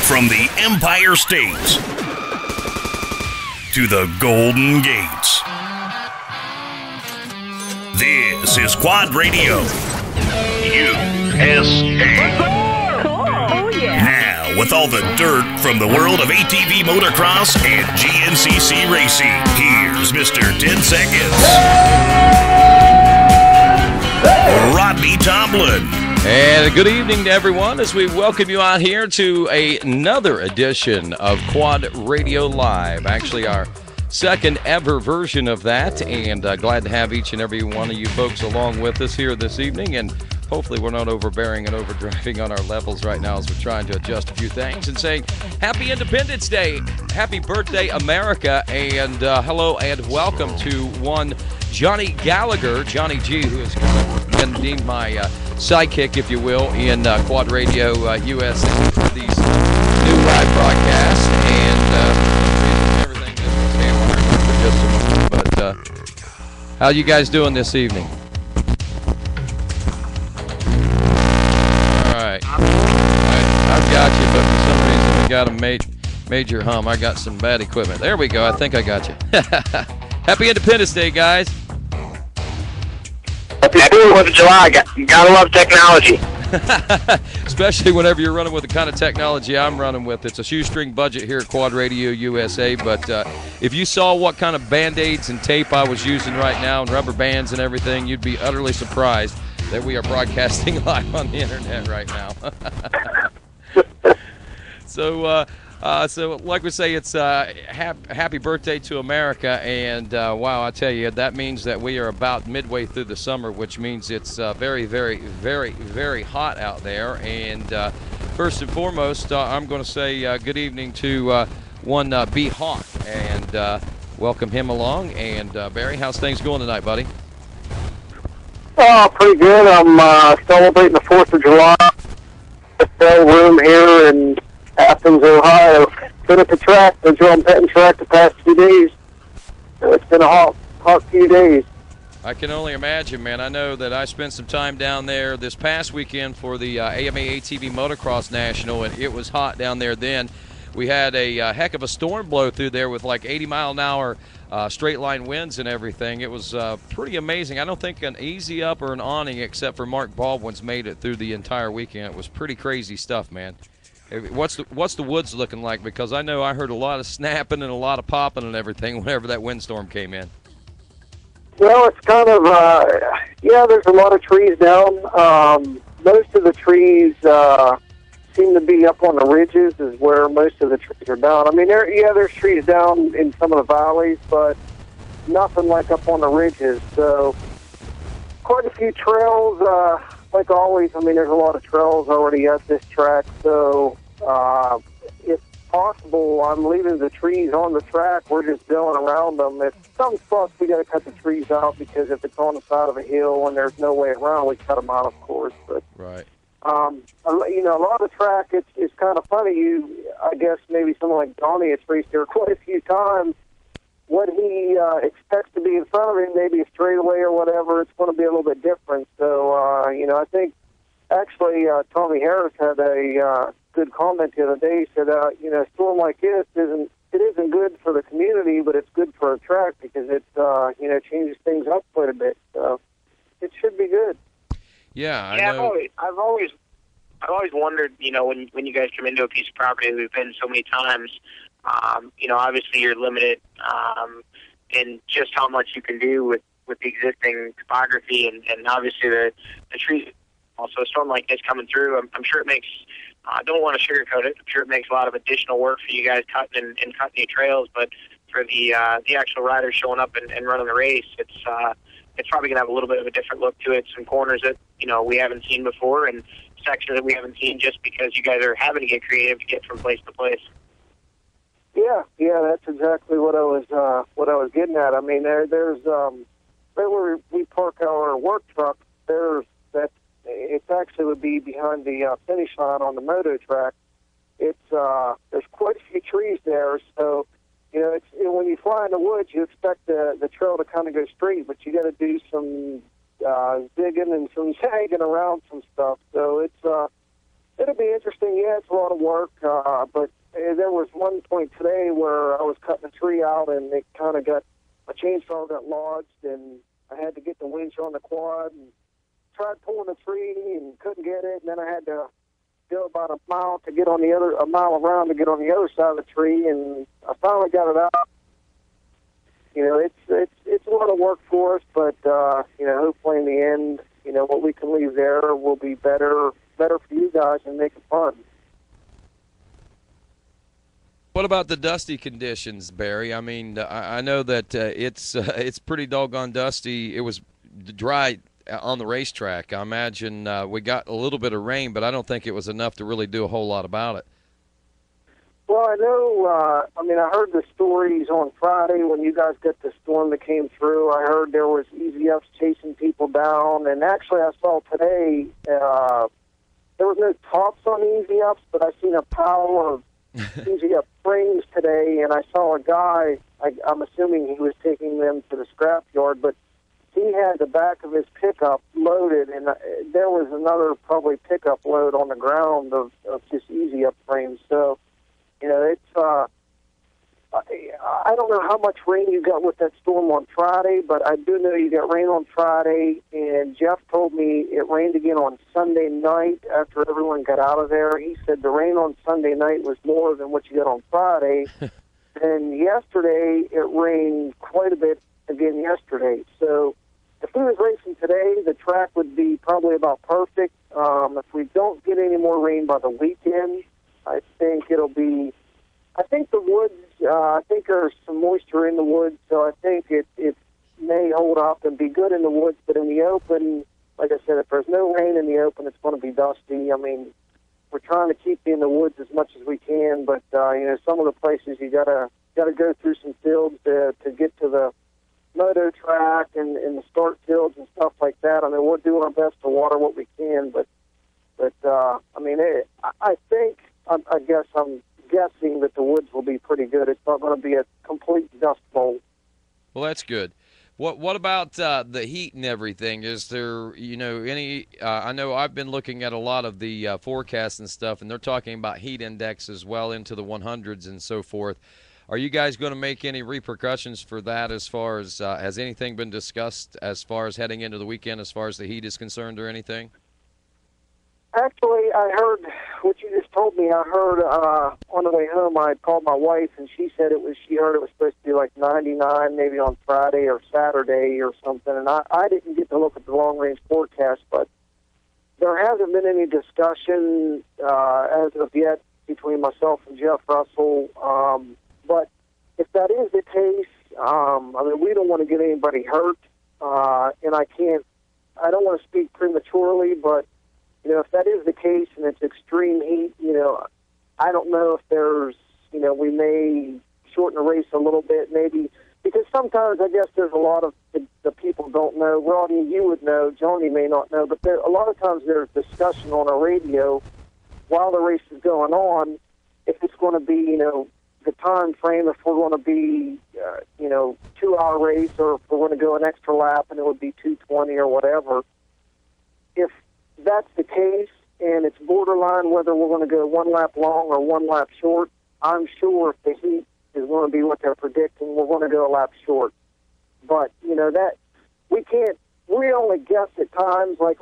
From the Empire State to the Golden Gates, this is Quad Radio USA. Cool. Oh, yeah. Now, with all the dirt from the world of ATV motocross and GNCC racing, here's Mr. 10 Seconds, Rodney Tomlin. And good evening to everyone as we welcome you out here to another edition of Quad Radio Live. Actually, our second ever version of that, and glad to have each and every one of you folks along with us here this evening. And hopefully we're not overbearing and overdriving on our levels right now as we're trying to adjust a few things and saying Happy Independence Day, Happy Birthday America, and hello and welcome to one Johnny Gallagher, Johnny G, who has been deemed my sidekick, if you will, in Quad Radio USA for these new live broadcasts, and everything just stand by for just a moment. But how you guys doing this evening? All right, I've got you, but for some reason we got a major hum. I got some bad equipment. There we go. I think I got you. Happy Independence Day, guys. Happy 4th of July. Gotta love technology. Especially whenever you're running with the kind of technology I'm running with. It's a shoestring budget here at Quad Radio USA, but if you saw what kind of Band-Aids and tape I was using right now and rubber bands and everything, you'd be utterly surprised that we are broadcasting live on the internet right now. So like we say, it's happy birthday to America, and wow, I tell you, that means that we are about midway through the summer, which means it's very, very, very, very hot out there. And first and foremost, I'm going to say good evening to one B Hawk, and welcome him along. And Barry, how's things going tonight, buddy? Oh, pretty good. I'm celebrating the 4th of July. Hotel room here in Athens, Ohio. Been at the track, the John Penton track, the past 2 days. So it's been a hot few days. I can only imagine, man. I know that I spent some time down there this past weekend for the AMA ATV Motocross National, and it was hot down there then. We had a heck of a storm blow through there with like 80-mile-an-hour straight line winds and everything. It was pretty amazing. I don't think an easy up or an awning except for Mark Baldwin's made it through the entire weekend. It was pretty crazy stuff, man. What's the woods looking like? Because I know I heard a lot of snapping and a lot of popping and everything whenever that windstorm came in. Well, it's kind of, there's a lot of trees down. Most of the trees seem to be up on the ridges is where most of the trees are down. I mean, there's trees down in some of the valleys, but nothing like up on the ridges. So quite a few trails, like always. I mean, there's a lot of trails already at this track. So if possible, I'm leaving the trees on the track. We're just going around them. If some spots we got to cut the trees out because if it's on the side of a hill and there's no way around, we cut them out, of course. But right. A lot of the track, it's kind of funny. I guess maybe someone like Donnie has raced there quite a few times. What he expects to be in front of him, maybe a straightaway or whatever, it's going to be a little bit different. So, I think actually Tommy Harris had a good comment the other day. He said, a storm like this isn't good for the community, but it's good for a track because it changes things up quite a bit. So it should be good. Yeah, I know. I've always wondered, when you guys come into a piece of property we've been so many times, obviously you're limited in just how much you can do with the existing topography and obviously the trees. Also, a storm like this coming through, I'm sure it makes, I don't want to sugarcoat it, I'm sure it makes a lot of additional work for you guys cutting and cutting the trails, but for the actual riders showing up and running the race, it's probably going to have a little bit of a different look to it. Some corners that, we haven't seen before and sections that we haven't seen just because you guys are having to get creative to get from place to place. Yeah, that's exactly what I was getting at. I mean, there's right where we park our work truck, it actually would be behind the finish line on the moto track. There's quite a few trees there, so when you fly in the woods, you expect the trail to kind of go straight, but you got to do some digging and some sagging around some stuff. So it's It'll be interesting. Yeah, it's a lot of work, but there was one point today where I was cutting a tree out, and it kind of a chainsaw got lodged, and I had to get the winch on the quad and tried pulling the tree and couldn't get it, and then I had to go about a mile around to get on the other side of the tree, and I finally got it out. It's a lot of work for us, but hopefully in the end, what we can leave there will be better for you guys and make it fun. What about the dusty conditions, Barry? I mean, I know that it's pretty doggone dusty. It was dry on the racetrack. I imagine we got a little bit of rain, but I don't think it was enough to really do a whole lot about it. Well, I know, I heard the stories on Friday when you guys got the storm that came through. I heard there was Easy Ups chasing people down, and actually I saw today there was no tops on Easy Ups, but I seen a pile of Easy Up frames today, and I saw a guy, I'm assuming he was taking them to the scrap yard, but he had the back of his pickup loaded, and there was another probably pickup load on the ground of just Easy Up frames. So, it's I don't know how much rain you got with that storm on Friday, but I do know you got rain on Friday, and Jeff told me it rained again on Sunday night after everyone got out of there. He said the rain on Sunday night was more than what you got on Friday. And yesterday it rained quite a bit again yesterday. So if we was racing today, the track would be probably about perfect. If we don't get any more rain by the weekend, I think it'll be... I think the woods, I think there's some moisture in the woods, so I think it may hold up and be good in the woods, but in the open, like I said, if there's no rain in the open, it's going to be dusty. I mean, we're trying to keep you in the woods as much as we can, but, some of the places you gotta go through some fields to get to the moto track and the start fields and stuff like that. I mean, we're doing our best to water what we can, but I think, I guess I'm guessing that the woods will be pretty good. It's not going to be a complete dust bowl. Well, that's good. What about the heat and everything? Is there, any? I know I've been looking at a lot of the forecasts and stuff, and they're talking about heat index as well into the 100s and so forth. Are you guys going to make any repercussions for that as far as has anything been discussed as far as heading into the weekend as far as the heat is concerned or anything? Actually, I heard what you just told me. I heard on the way home, I called my wife, and she said she heard it was supposed to be like 99 maybe on Friday or Saturday or something. And I didn't get to look at the long-range forecast, but there hasn't been any discussion as of yet between myself and Jeff Russell. But if that is the case, we don't want to get anybody hurt, and I don't want to speak prematurely, but if that is the case and it's extreme heat, I don't know if there's, we may shorten the race a little bit, maybe, because sometimes I guess there's a lot of the people don't know. Rodney, you would know. Johnny may not know, but a lot of times there's discussion on a radio while the race is going on if it's going to be, the time frame, if we're going to be, 2-hour race or if we're going to go an extra lap and it would be 2:20 or whatever. If that's the case, and it's borderline whether we're going to go 1 lap long or 1 lap short, I'm sure if the heat is going to be what they're predicting, we're going to go a lap short. But, that we only guess at times, like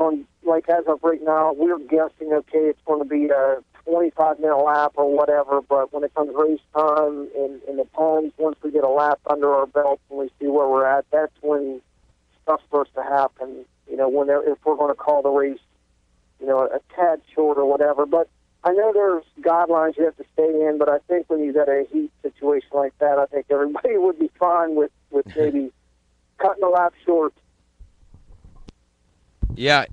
as of right now, we're guessing, okay, it's going to be a 25-minute lap or whatever, but when it comes race time in the times, once we get a lap under our belt and we see where we're at, that's when stuff starts to happen, if we're going to call the race, a tad short or whatever. But I know there's guidelines you have to stay in, but I think when you got a heat situation like that, I think everybody would be fine with maybe cutting a lap short. Yeah,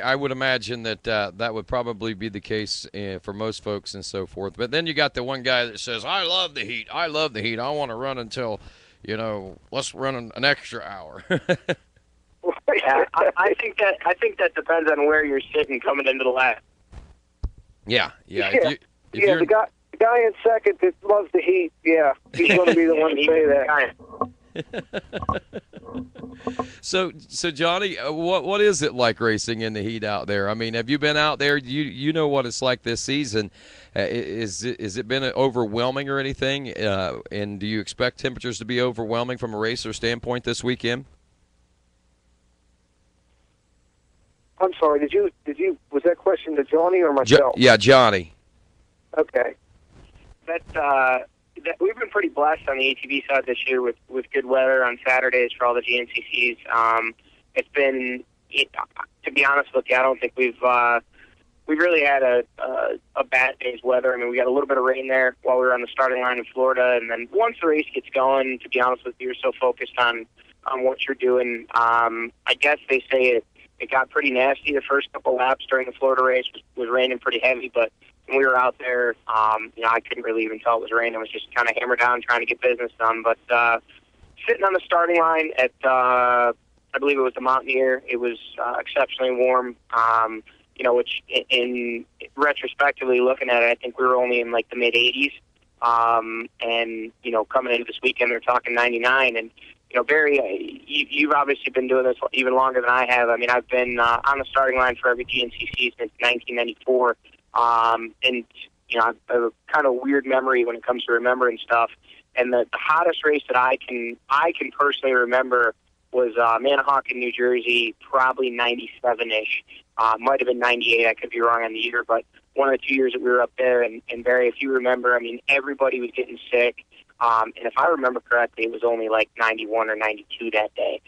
I would imagine that that would probably be the case for most folks and so forth. But then you got the one guy that says, I love the heat. I want to run until, let's run an extra hour. Yeah, I think that depends on where you're sitting coming into the lap. Yeah. The guy in second that loves the heat, yeah, he's going to be the one to say that. So Johnny, what is it like racing in the heat out there? I mean, have you been out there? You know what it's like this season. Is it been overwhelming or anything? And do you expect temperatures to be overwhelming from a racer standpoint this weekend? I'm sorry. Was that question to Johnny or myself? Yeah, Johnny. Okay. That we've been pretty blessed on the ATV side this year with good weather on Saturdays for all the GNCCs. It's been, to be honest with you, I don't think we've really had a bad day's weather. I mean, we got a little bit of rain there while we were on the starting line in Florida, and then once the race gets going, to be honest with you, you're so focused on what you're doing. I guess they say it got pretty nasty the first couple laps during the Florida race. Was raining pretty heavy, but when we were out there, I couldn't really even tell it was raining. It was just kind of hammered down trying to get business done. But sitting on the starting line at, I believe it was the Mountaineer, it was exceptionally warm, which in retrospectively looking at it, I think we were only in like the mid-80s. And, coming into this weekend, they're talking 99. And, Barry, you've obviously been doing this even longer than I have. I mean, I've been on the starting line for every GNCC since 1994. And I have a kind of weird memory when it comes to remembering stuff. And the hottest race that I can personally remember was Manahawkin, New Jersey, probably 97-ish. Might have been 98. I could be wrong on the year, but one of the 2 years that we were up there. And Barry, if you remember, I mean, everybody was getting sick. And if I remember correctly, it was only like 91 or 92 that day.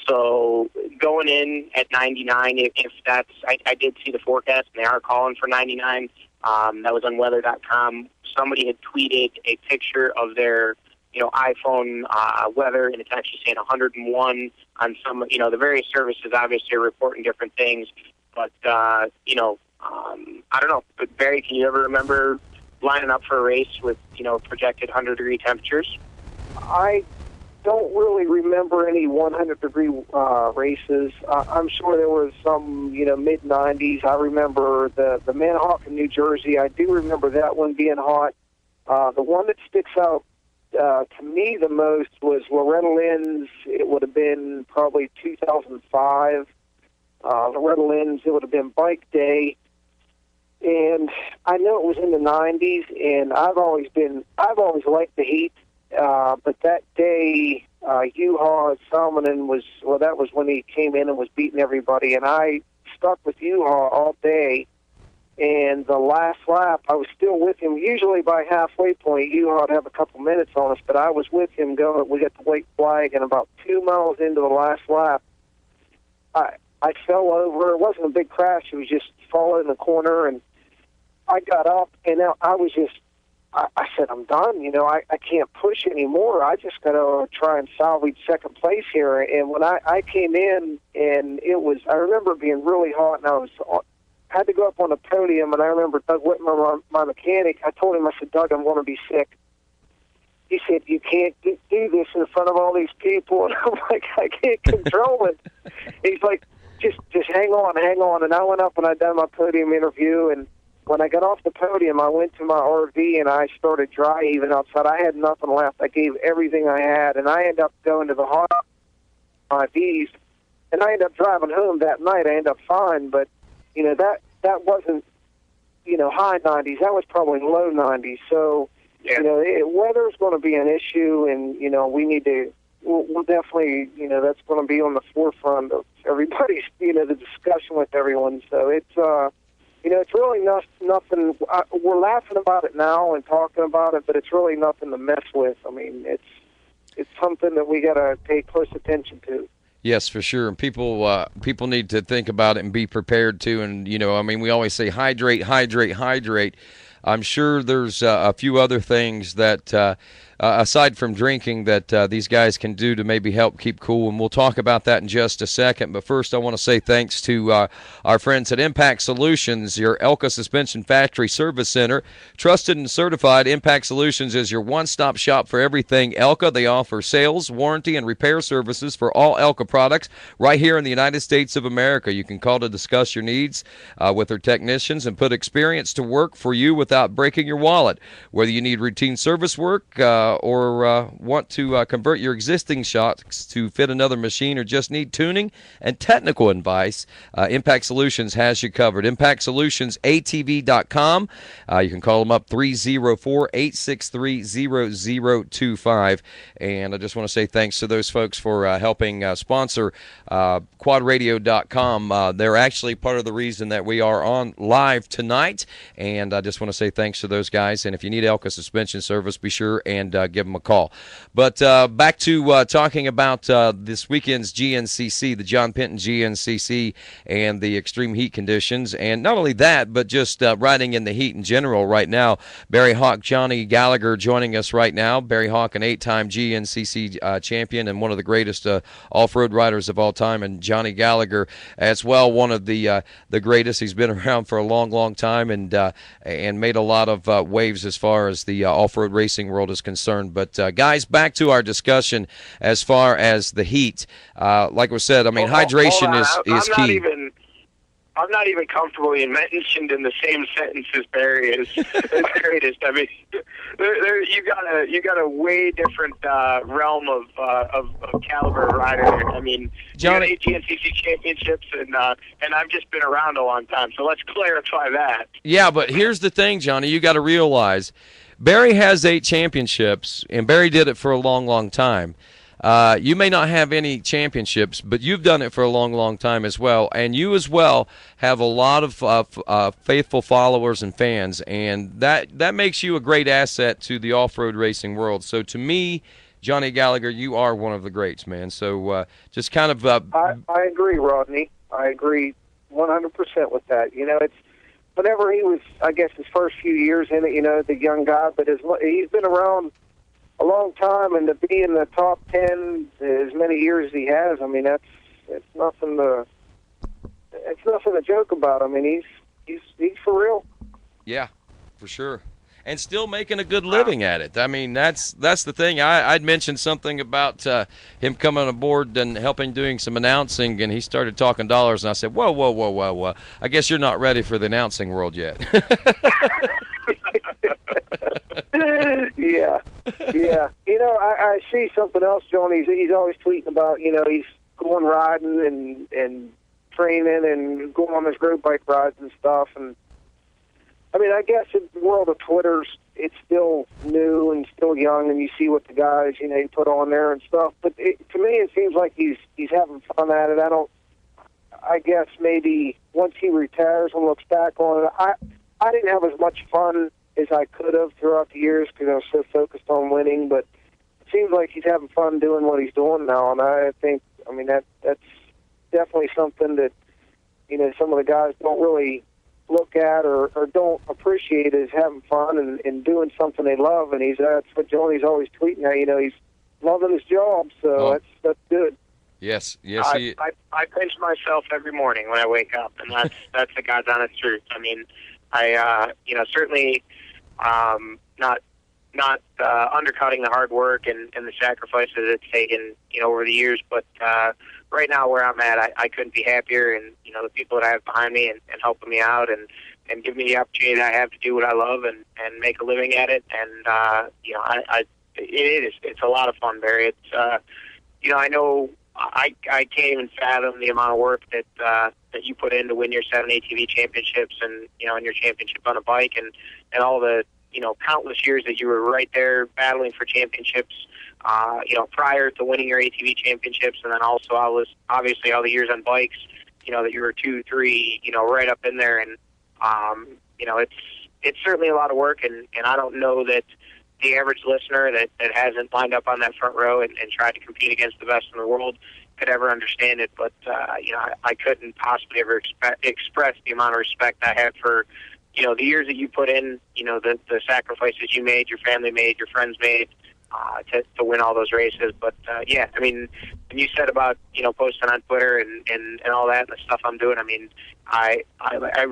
So going in at 99, if that's, I did see the forecast, and they are calling for 99. That was on weather.com. Somebody had tweeted a picture of their, iPhone weather, and it's actually saying 101 on some, the various services obviously are reporting different things. But, I don't know. But Barry, can you ever remember lining up for a race with, projected 100-degree temperatures? I don't really remember any 100-degree races. I'm sure there was some, mid-90s. I remember the Manahawkin, New Jersey. I do remember that one being hot. The one that sticks out to me the most was Loretta Lynn's. It would have been probably 2005. Loretta Lynn's, it would have been Bike Day. And I know it was in the 90s, and I've always liked the heat. But that day, U-Haul Salmonen that was when he came in and was beating everybody. And I stuck with U-Haul all day. And the last lap, I was still with him. Usually by halfway point, U-Haul would have a couple minutes on us, but I was with him going. We got the white flag, and about 2 miles into the last lap, I fell over. It wasn't a big crash. It was just falling in the corner, and I got up, and I was just, I said, I'm done. I can't push anymore. I just got to try and salvage second place here. And when I came in, and I remember being really hot, and I had to go up on the podium, and I remember Doug Whitmer, my mechanic, I told him, I said, Doug, I'm going to be sick. He said, you can't do this in front of all these people. And I'm like, I can't control it. He's like, just hang on. And I went up and I done my podium interview, and when I got off the podium, I went to my RV and I started dry heaving outside. I had nothing left. I gave everything I had, and I ended up going to the hospital my V's, and I ended up driving home that night. I ended up fine, but that wasn't high 90s. That was probably low 90s. So yeah. Weather's going to be an issue, and we need to. We'll definitely that's going to be on the forefront of everybody's the discussion with everyone. So it's. It's really nothing. We're laughing about it now and talking about it, but it's really nothing to mess with. I mean, it's something that we got to pay close attention to. Yes, for sure. And people need to think about it and be prepared too. And we always say hydrate, hydrate, hydrate. I'm sure there's a few other things that, aside from drinking, that these guys can do to maybe help keep cool, and we'll talk about that in just a second. But first, I want to say thanks to our friends at Impact Solutions, your Elka Suspension Factory Service Center. Trusted and certified, Impact Solutions is your one-stop shop for everything Elka. They offer sales, warranty, and repair services for all Elka products right here in the United States of America. You can call to discuss your needs with their technicians and put experience to work for you without breaking your wallet. Whether you need routine service work or want to convert your existing shocks to fit another machine, or just need tuning and technical advice, Impact Solutions has you covered. ImpactSolutionsATV.com. You can call them up 304-863-0025. And I just want to say thanks to those folks for helping sponsor quadradio.com. They're actually part of the reason that we are on live tonight. And I just want to say thanks to those guys. And if you need Elka suspension service, be sure and give them a call. But back to talking about this weekend's GNCC, the John Penton GNCC, and the extreme heat conditions. And not only that, but just riding in the heat in general right now. Barry Hawk, Johnny Gallagher joining us right now. Barry Hawk, an 8-time GNCC champion and one of the greatest off-road riders of all time. And Johnny Gallagher as well, one of the greatest. He's been around for a long, long time and made a lot of waves as far as the off-road racing world is concerned. But guys, back to our discussion as far as the heat. Like we said, I mean, hydration is key. I'm not even comfortable being mentioned in the same sentence as Barry is the greatest. I mean, you got a way different realm of caliber rider. I mean, Johnny, you got 8 GNCC championships, and I've just been around a long time. So let's clarify that. Yeah, but here's the thing, Johnny. You got to realize Barry has 8 championships, and Barry did it for a long, long time. You may not have any championships, but you've done it for a long, long time as well. And you as well have a lot of faithful followers and fans, and that makes you a great asset to the off-road racing world. So to me, Johnny Gallagher, you are one of the greats, man. So just kind of... I agree, Rodney. I agree 100% with that. You know, it's whenever he was, I guess, his first few years in it, you know, the young guy, but he's been around a long time, and to be in the top 10 as many years as he has, I mean, it's nothing to joke about. I mean, he's for real. Yeah, for sure. And still making a good living at it. I mean, that's the thing. I'd mentioned something about him coming aboard and helping doing some announcing, and he started talking dollars, and I said, whoa. I guess you're not ready for the announcing world yet. Yeah. You know, I see something else, John. He's always tweeting about, you know, he's going riding and training and going on his road bike rides and stuff. And I mean, I guess in the world of Twitter, it's still new and still young, and you see what the guys, you know, he put on there and stuff. But to me, it seems like he's having fun at it. I guess maybe once he retires and looks back on it, I didn't have as much fun as I could have throughout the years because I was so focused on winning. But it seems like he's having fun doing what he's doing now, and I think, I mean, that's definitely something that, you know, some of the guys don't really look at or don't appreciate, is having fun and doing something they love. And that's what Johnny's always tweeting at. You know, he's loving his job, so that's good. Yes. I pinch myself every morning when I wake up, and that's the God's honest truth. I mean, I certainly not undercutting the hard work and the sacrifices it's taken, you know, over the years, but right now where I'm at, I couldn't be happier, and you know, the people that I have behind me and helping me out and give me the opportunity that I have to do what I love and make a living at it. And you know, it's a lot of fun, Barry. It's you know, I know I can't even fathom the amount of work that you put in to win your 7 ATV championships, and you know, and your championship on a bike, and all the, you know, countless years that you were right there battling for championships, you know, prior to winning your ATV championships, and then also obviously all the years on bikes, you know, that you were 2, 3, you know, right up in there. And you know, it's certainly a lot of work, and I don't know that the average listener that hasn't lined up on that front row and tried to compete against the best in the world could ever understand it. But you know, I couldn't possibly ever express the amount of respect I have for, you know, the years that you put in, you know, the sacrifices you made, your family made, your friends made, to win all those races. But yeah, I mean, when you said about, you know, posting on Twitter and all that and the stuff I'm doing, I mean, I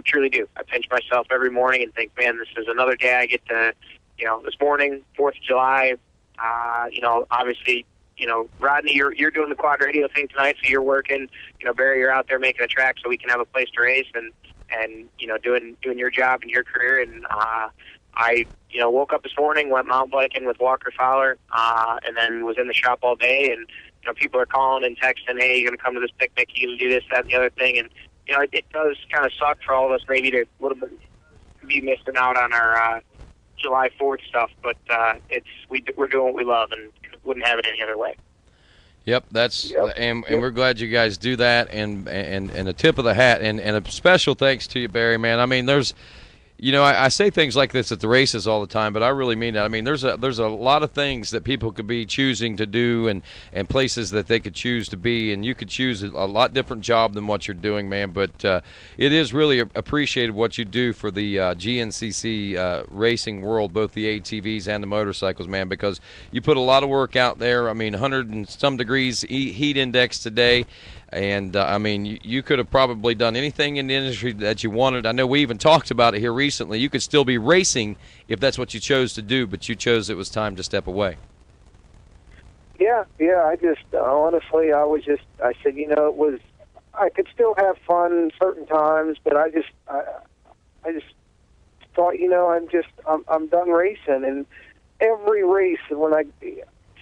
truly do. I pinch myself every morning and think, man, this is another day I get to, you know, this morning, 4th of July, you know, obviously, you know, Rodney, you're doing the quad radio thing tonight, so you're working. You know, Barry, you're out there making a track so we can have a place to race, and you know, doing your job and your career. And I woke up this morning, went mountain biking with Walker Fowler, and then was in the shop all day. And people are calling and texting, "Hey, you're going to come to this picnic? You going to do this, that, and the other thing?" And it does kind of suck for all of us maybe to a little bit be missing out on our July 4th stuff, but we're doing what we love and wouldn't have it any other way. Yep, and we're glad you guys do that, and a tip of the hat, and a special thanks to you, Barry, man. I mean, there's, I say things like this at the races all the time, but I really mean it. I mean, there's a lot of things that people could be choosing to do, and places that they could choose to be, and you could choose a lot different job than what you're doing, man. But it is really appreciated what you do for the GNCC racing world, both the ATVs and the motorcycles, man, because you put a lot of work out there. I mean, 100 and some degrees heat index today. And, I mean, you could have probably done anything in the industry that you wanted. I know we even talked about it here recently. You could still be racing if that's what you chose to do, but you chose it was time to step away. Yeah, I just, honestly, I said, I could still have fun certain times, but I just thought, I'm done racing. And every race,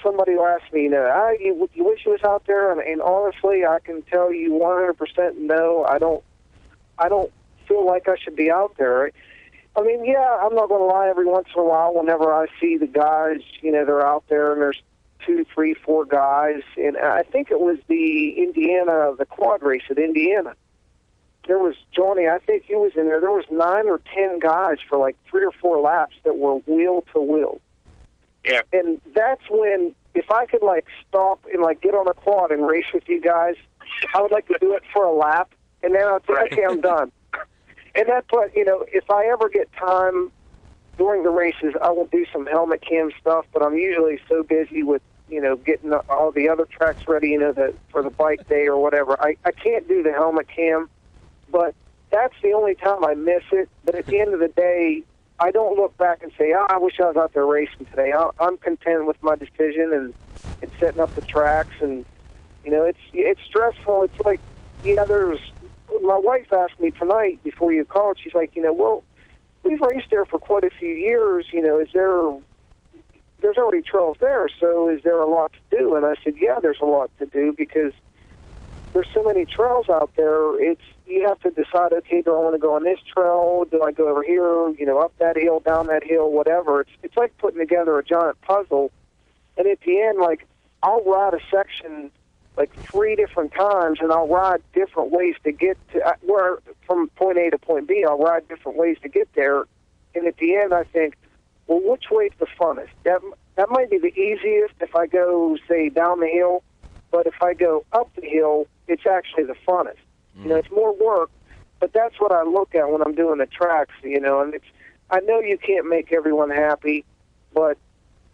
somebody will ask me, you wish you was out there, and honestly, I can tell you 100% no. I don't feel like I should be out there. I mean, yeah, I'm not going to lie. Every once in a while, whenever I see the guys, they're out there, and there's 2, 3, 4 guys, and I think it was the quad race at Indiana. There was Johnny. I think he was in there. There was 9 or 10 guys for like 3 or 4 laps that were wheel to wheel. Yeah. And that's when, if I could stop and get on a quad and race with you guys, I would like to do it for a lap, and then I'll say, okay, I'm done. And that's what, if I ever get time during the races, I will do some helmet cam stuff, but I'm usually so busy with, getting all the other tracks ready, for the bike day or whatever. I can't do the helmet cam, but that's the only time I miss it. But at the end of the day, I don't look back and say, I wish I was out there racing today. I'm content with my decision and setting up the tracks. And, it's stressful. It's like, my wife asked me tonight before you called, she's like, well, we've raced there for quite a few years. There's already trails there, so is there a lot to do? And I said, yeah, there's a lot to do because there's so many trails out there. You have to decide, okay, do I want to go on this trail? Do I go over here, up that hill, down that hill, whatever. It's like putting together a giant puzzle. And at the end, I'll ride a section 3 different times, and I'll ride different ways to get to from point A to point B. I'll ride different ways to get there. And at the end, I think, well, which way's the funnest? That might be the easiest if I go, say, down the hill. But if I go up the hill, it's actually the funnest. It's more work, but that's what I look at when I'm doing the tracks, and I know you can't make everyone happy, but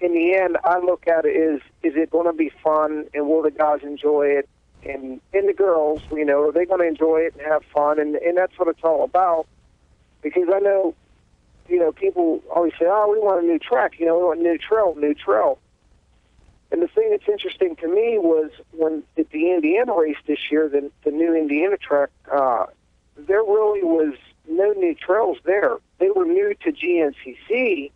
in the end, I look at it is it going to be fun, and will the guys enjoy it? And the girls, are they going to enjoy it and have fun? And that's what it's all about, because I know, people always say, we want a new track, we want a new trail. And the thing that's interesting to me was when at the Indiana race this year, the new Indiana track, there really was no new trails there. They were new to GNCC,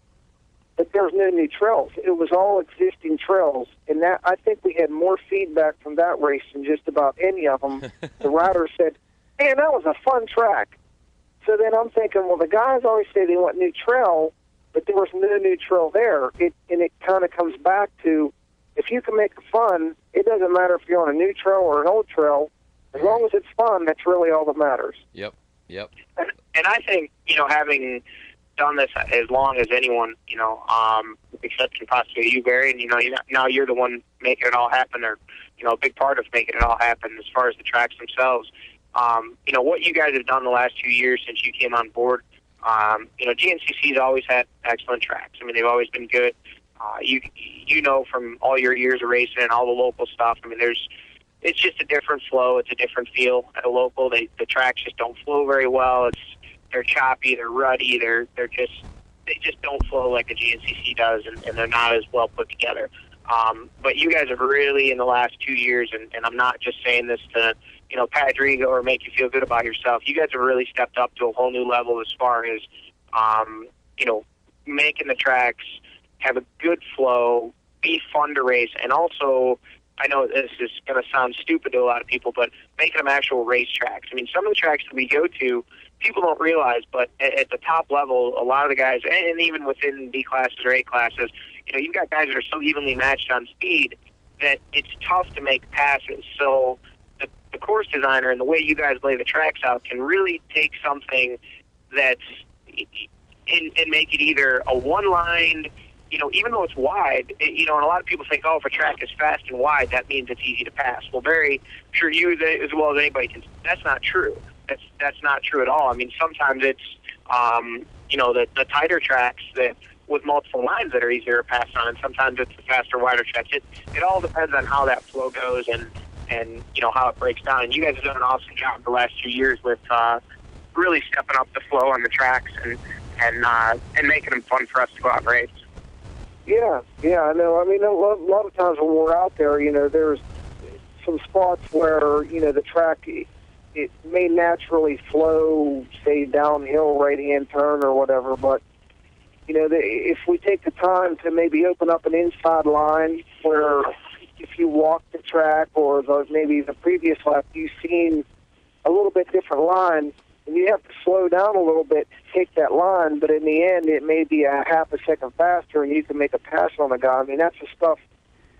but there was no new trails. It was all existing trails. And that, I think we had more feedback from that race than just about any of them. The riders said, man, that was a fun track. So then I'm thinking, well, the guys always say they want new trail, but there was no new trail there. And it kind of comes back to, if you can make it fun, it doesn't matter if you're on a new trail or an old trail. As long as it's fun, that's really all that matters. Yep. And I think, having done this as long as anyone, except possibly you, Barry, and, now you're the one making it all happen, or, a big part of making it all happen as far as the tracks themselves. What you guys have done the last 2 years since you came on board, GNCC's always had excellent tracks. I mean, they've always been good. From all your years of racing and all the local stuff, I mean, it's just a different flow. It's a different feel at a local. The tracks just don't flow very well. They're choppy, they're ruddy, they just don't flow like a GNCC does, and they're not as well put together. But you guys have really, in the last 2 years, and I'm not just saying this to, pat your ego or make you feel good about yourself. You guys have really stepped up to a whole new level as far as, making the tracks have a good flow, be fun to race, and also, I know this is going to sound stupid to a lot of people, but making them actual race tracks. I mean, some of the tracks that we go to, people don't realize, but at the top level, a lot of the guys, and even within B classes or A classes, you've got guys that are so evenly matched on speed that it's tough to make passes. So the course designer and the way you guys lay the tracks out can really take something that's and make it either a one-lined, even though it's wide, and a lot of people think, oh, if a track is fast and wide, that means it's easy to pass. Well, very sure you as well as anybody can. That's not true. That's not true at all. I mean, sometimes it's, the tighter tracks that with multiple lines that are easier to pass on, and sometimes it's the faster, wider tracks. It all depends on how that flow goes and how it breaks down. And you guys have done an awesome job the last 2 years with really stepping up the flow on the tracks and making them fun for us to go out and race. Yeah, I know. I mean, a lot of times when we're out there, there's some spots where, the track, it may naturally flow, say, downhill, right-hand turn or whatever, but, if we take the time to maybe open up an inside line where if you walk the track or maybe the previous lap, you've seen a little bit different line, and you have to slow down a little bit to take that line, but in the end, it may be a half a second faster, and you can make a pass on the guy. I mean, that's the stuff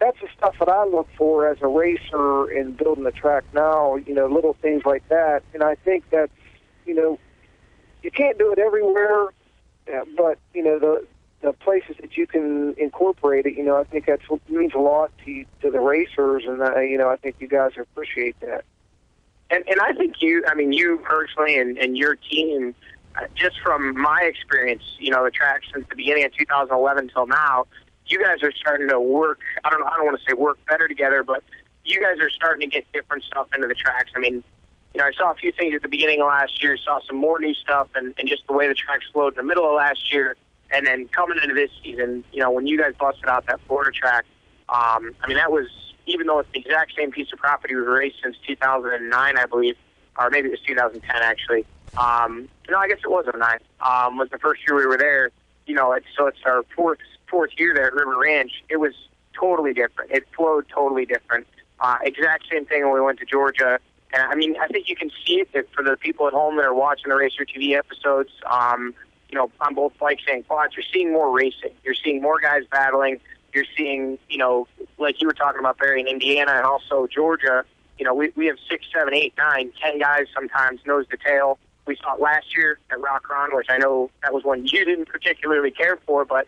that I look for as a racer in building the track now, little things like that. And I think that's, you can't do it everywhere, but, the places that you can incorporate it, I think that's what means a lot to the racers, and, I think you guys appreciate that. And I think you personally and your team, just from my experience, the track since the beginning of 2011 until now, you guys are starting to work. I don't want to say work better together, but you guys are starting to get different stuff into the tracks. I mean, I saw a few things at the beginning of last year, saw some more new stuff, and just the way the tracks flowed in the middle of last year, and then coming into this season, when you guys busted out that Florida track, that was, even though it's the exact same piece of property we've raced since 2009, I believe, or maybe it was 2010 actually. No, I guess it was 09. Was the first year we were there. It's our fourth year there at River Ranch. It was totally different. It flowed totally different. Exact same thing when we went to Georgia. And I think you can see it for the people at home that are watching the Racer TV episodes. On both bikes and quads, you're seeing more racing. You're seeing more guys battling. You're seeing, like you were talking about, Barry, in Indiana and also Georgia, we have 6, 7, 8, 9, 10 guys sometimes nose to tail. We saw it last year at Rock Run, which I know that was one you didn't particularly care for, but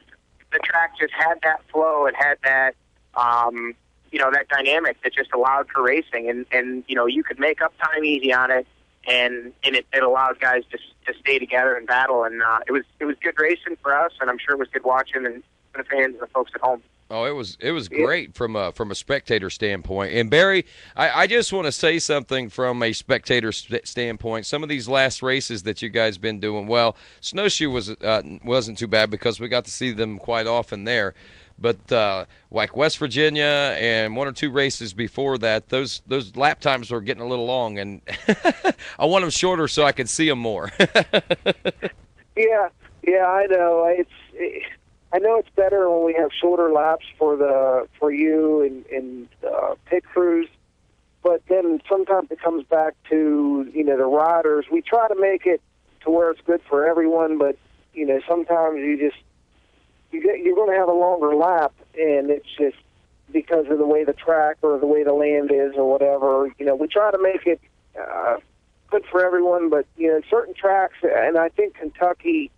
the track just had that flow. It had that, that dynamic that just allowed for racing. And you could make up time easy on it, and it allowed guys to stay together and battle. And it was good racing for us, and I'm sure it was good watching and for the fans and the folks at home. Oh, it was great from a spectator standpoint. And Barry, I just want to say something from a spectator standpoint. Some of these last races that you guys been doing well, Snowshoe wasn't too bad because we got to see them quite often there. But like West Virginia and one or two races before that, those lap times were getting a little long, and I want them shorter so I can see them more. Yeah, I know. I know it's better when we have shorter laps for you and pit crews, but then sometimes it comes back to the riders. We try to make it to where it's good for everyone, but sometimes you're going to have a longer lap, and it's just because of the way the track or the way the land is or whatever. We try to make it good for everyone, but certain tracks, and I think Kentucky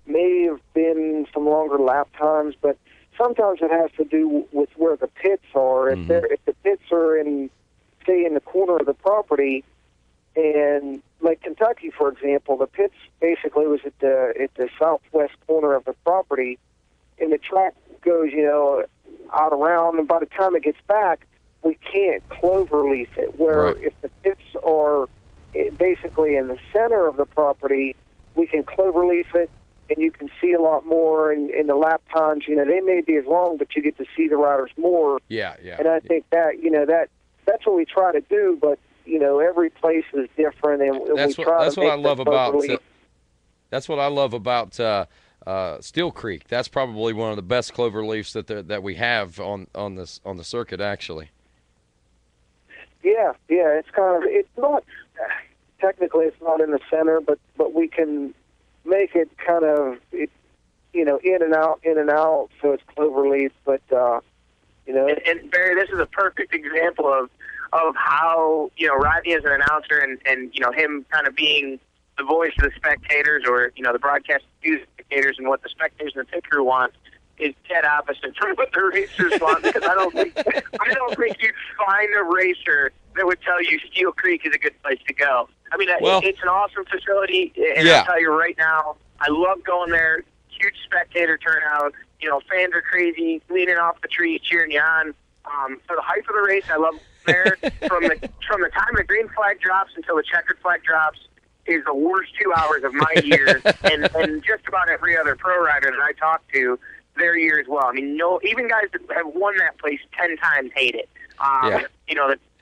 may have been some longer lap times, but sometimes it has to do with where the pits are. Mm-hmm. If the pits are in the corner of the property, and like Kentucky, for example, the pits basically was at the southwest corner of the property, and the track goes out around, and by the time it gets back, we can't cloverleaf it. Where right. If the pits are basically in the center of the property, we can cloverleaf it, and you can see a lot more, and the lap times, they may be as long, but you get to see the riders more. Yeah. And I think that's what we try to do, but, every place is different, and that's we try that's to what make I love about that's what I love about Steel Creek. That's probably one of the best clover leafs that we have on the circuit, actually. Yeah, it's not technically it's not in the center, but we can make it kind of in and out, so it's clover leaf. But and Barry, this is a perfect example of how Rodney as an announcer and him kind of being the voice of the spectators, or the broadcast spectators, and what the spectators and the pit crew want is dead opposite from what the racers want. Because I don't think you'd find a racer that would tell you Steel Creek is a good place to go. I mean, it's an awesome facility, and I'll tell you right now, I love going there. Huge spectator turnout. Fans are crazy, leaning off the trees, cheering you on. For the hype of the race, I love there. From the time the green flag drops until the checkered flag drops is the worst 2 hours of my year, and just about every other pro rider that I talk to, their year as well. I mean, even guys that have won that place 10 times hate it.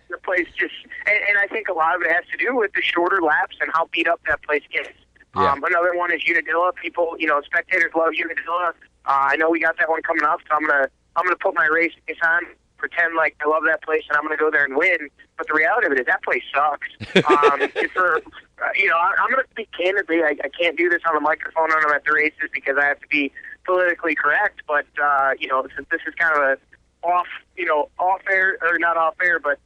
The place just, and I think a lot of it has to do with the shorter laps and how beat up that place gets. Yeah. Another one is Unadilla. People, spectators love Unadilla. I know we got that one coming up, so I'm gonna put my race face on, pretend like I love that place, and I'm gonna go there and win. But the reality of it is that place sucks. I'm gonna speak candidly. I can't do this on the microphone when I'm at the races because I have to be politically correct. But this is kind of a off air, or not off air, but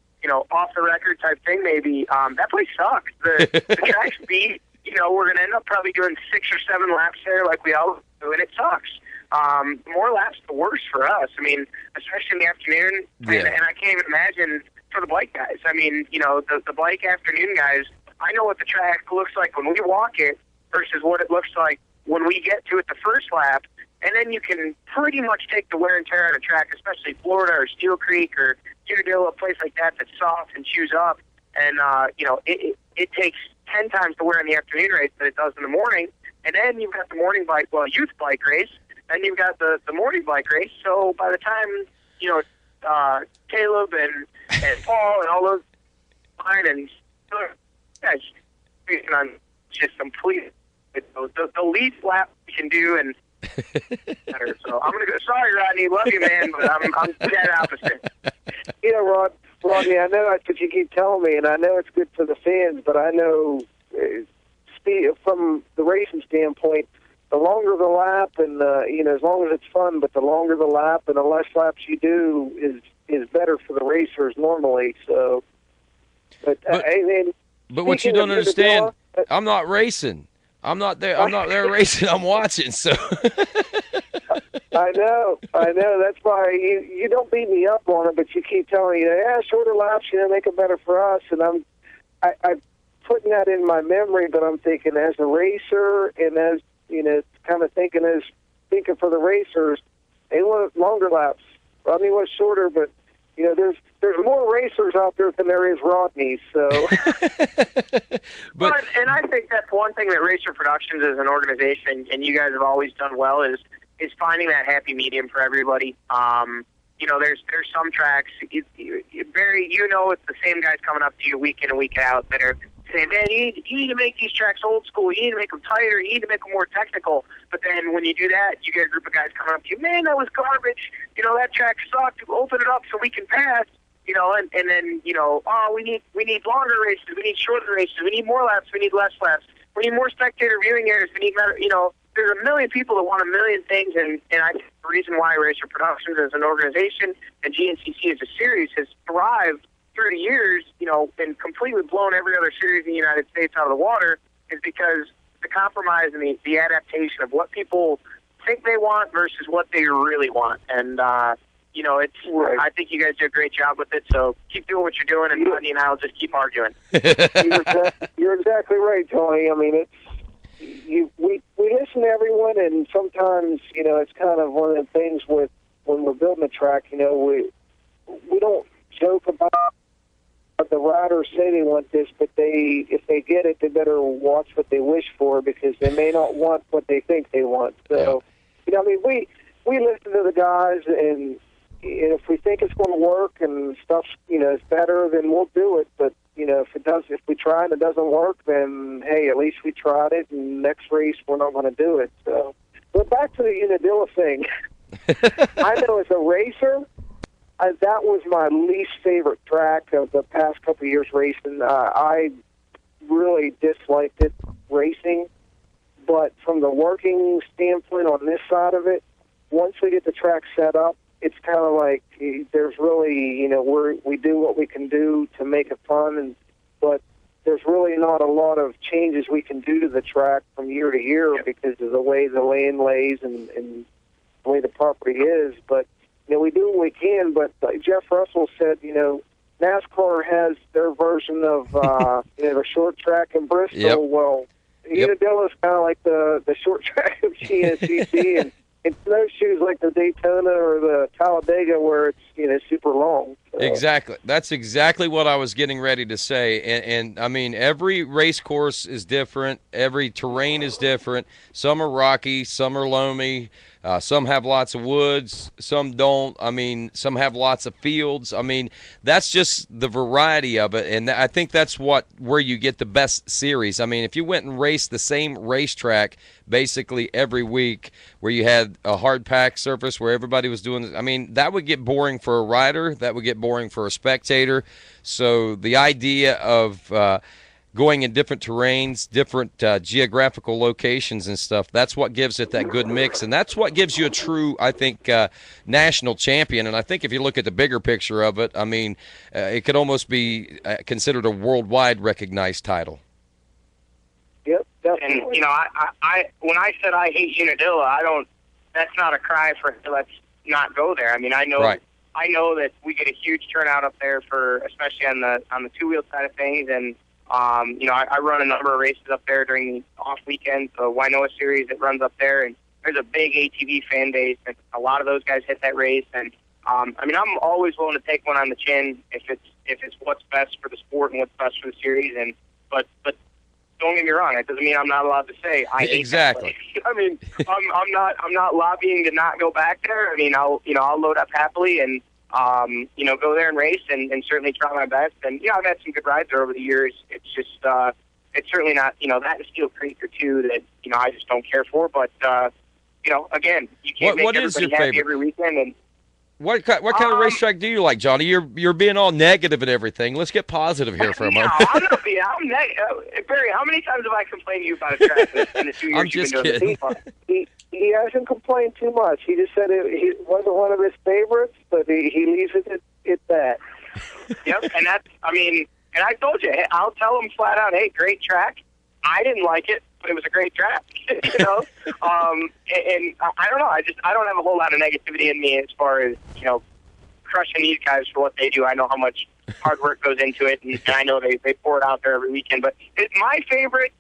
off the record type thing. Maybe that place sucks. The track's beat. We're going to end up probably doing 6 or 7 laps there like we always do, and it sucks. The more laps, the worse for us. I mean, especially in the afternoon, and I can't even imagine for the bike guys. I mean, the bike afternoon guys, I know what the track looks like when we walk it versus what it looks like when we get to it the first lap, and then you can pretty much take the wear and tear out of track, especially Florida or Steel Creek or Unadilla, a place like that that's soft and chews up, and, it takes 10 times the wear in the afternoon race than it does in the morning. And then you've got the morning bike, youth bike race, and you've got the morning bike race. So by the time, Caleb and Paul and all those and guys on just complete the least lap we can do and better. So I'm gonna go. Sorry, Rodney, love you, man, but I'm dead opposite. Rodney, I know that's what you keep telling me, and I know it's good for the fans, but I know from the racing standpoint, the longer the lap and, as long as it's fun, but the longer the lap and the less laps you do is better for the racers normally. So, but what you don't understand, I'm not racing. I'm not there racing. I'm watching, so. I know. That's why you don't beat me up on it, but you keep telling me, shorter laps, make it better for us. And I'm putting that in my memory, but I'm thinking as a racer and as, kind of thinking for the racers, they want longer laps. Rodney was shorter, but, there's more racers out there than there is Rodney, so. And I think that's one thing that Racer Productions as an organization, and you guys have always done well, is finding that happy medium for everybody. There's some tracks, it's the same guys coming up to you week in and week out that are saying, man, you need to make these tracks old school, you need to make them tighter, you need to make them more technical. But then when you do that, you get a group of guys coming up to you, man, that was garbage, that track sucked, open it up so we can pass. And then, we need longer races, we need shorter races, we need more laps, we need less laps, we need more spectator viewing areas, we need better, there's a million people that want a million things, and I think the reason why Racer Productions as an organization and GNCC as a series has thrived through the years, and completely blown every other series in the United States out of the water is because the compromise and the adaptation of what people think they want versus what they really want. And, it's. Right. I think you guys do a great job with it. So keep doing what you're doing, and Rodney and I will just keep arguing. You're exactly right, Tony. I mean, we listen to everyone, and sometimes it's kind of one of the things with when we're building a track. We don't joke about the riders say they want this, but if they get it, they better watch what they wish for because they may not want what they think they want. So, we listen to the guys, and if we think it's going to work and stuff, is better, then we'll do it. But if we try and it doesn't work, then hey, at least we tried it. And next race, we're not going to do it. So, but back to the Unadilla thing. I know as a racer, that was my least favorite track of the past couple of years racing. I really disliked it racing, but from the working standpoint on this side of it, once we get the track set up, it's kind of like there's really, we do what we can do to make it fun, but there's really not a lot of changes we can do to the track from year to year because of the way the land lays and the way the property is. But, we do what we can. But like Jeff Russell said, NASCAR has their version of, the short track in Bristol. Yep. Well, Unadilla is kind of like the short track of GNCC, and snowshoes like the Daytona or the Talladega where it's, super long. So. Exactly. That's exactly what I was getting ready to say. And I mean, every race course is different. Every terrain is different. Some are rocky, some are loamy. Some have lots of woods, some don't. I mean, some have lots of fields. I mean, that's just the variety of it, and I think that's where you get the best series. I mean, if you went and raced the same racetrack basically every week where you had a hard packed surface where everybody was doing this, I mean, that would get boring for a rider. That would get boring for a spectator. So the idea of going in different terrains, different geographical locations and stuff, that's what gives it that good mix, and that's what gives you a true, I think, national champion. And I think if you look at the bigger picture of it, I mean, it could almost be considered a worldwide recognized title. Yep, definitely. And, I when I said I hate Unadilla, that's not a cry for let's not go there. I mean, I know Right. I know that we get a huge turnout up there especially on the two-wheel side of things, and I run a number of races up there during the off weekends, the Winoa series that runs up there, and there's a big ATV fan base, and a lot of those guys hit that race. And I'm always willing to take one on the chin if it's what's best for the sport and what's best for the series. And but don't get me wrong, that doesn't mean I'm not allowed to say I hate exactly. that place. I mean, I'm not lobbying to not go back there. I mean, I'll load up happily and go there and race and certainly try my best. And, I've had some good rides there over the years. It's just, it's certainly not, that and Steel Creek are two that, I just don't care for. But, again, you can't make everybody happy every weekend. And What kind of racetrack do you like, Johnny? You're being all negative and everything. Let's get positive here for a moment. No, I'm not being. Barry, how many times have I complained to you about a track in the 2 years I'm just you've been doing kidding. He hasn't complained too much. He just said it wasn't one of his favorites, but he leaves it at that. Yep, and and I told you, I'll tell him flat out, hey, great track. I didn't like it, but it was a great track. And I don't know. I don't have a whole lot of negativity in me as far as crushing these guys for what they do. I know how much hard work goes into it, and I know they pour it out there every weekend. But my favorite.